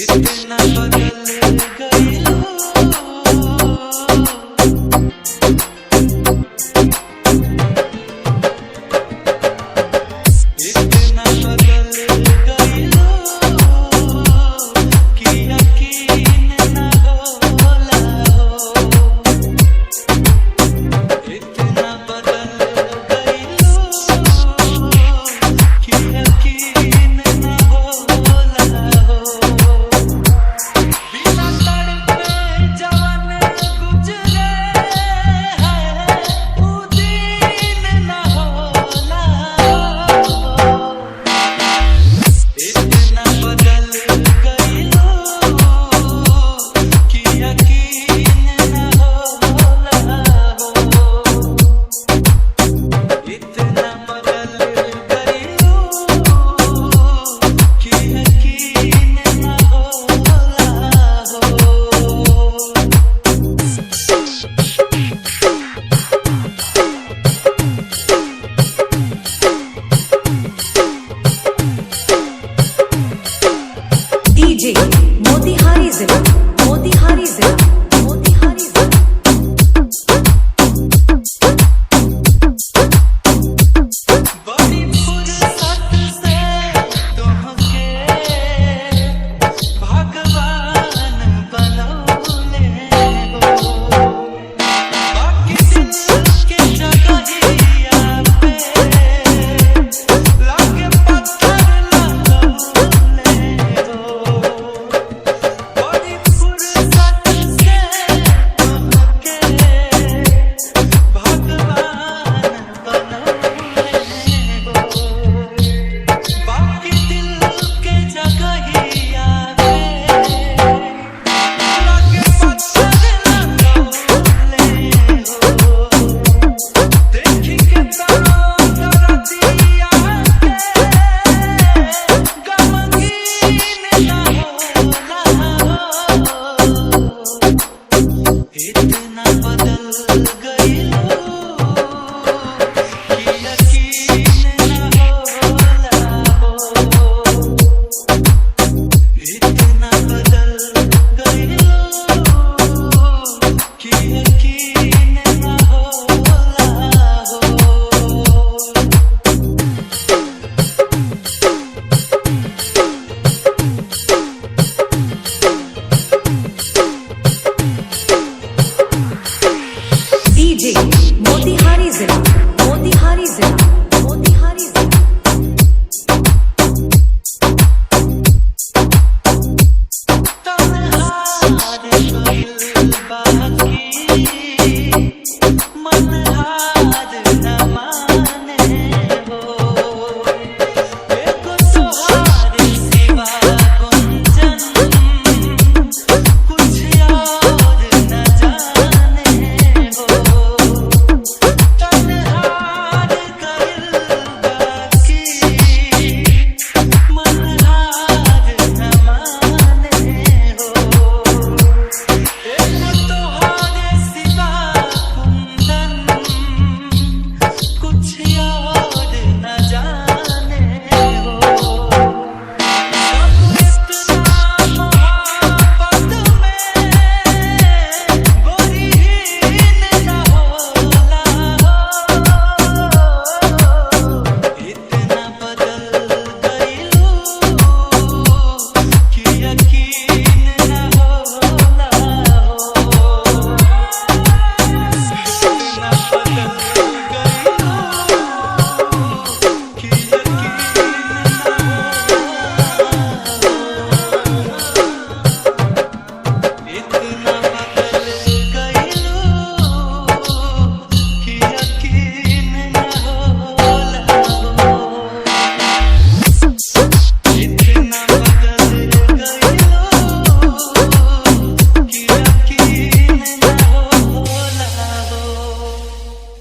इतना बदल गई हो, इतना बदल गई हो कि यकीन न होला हो। इतना बदल गई हो कि यकीन न होला हो। बिना तड़पे जवान गुजरे है वो दिन न होला हो। इतना बदल गई हो कि यकीन न होला हो। इतना बदल गई हो कि यकीन न होला हो। डीजे मोतिहारी जिला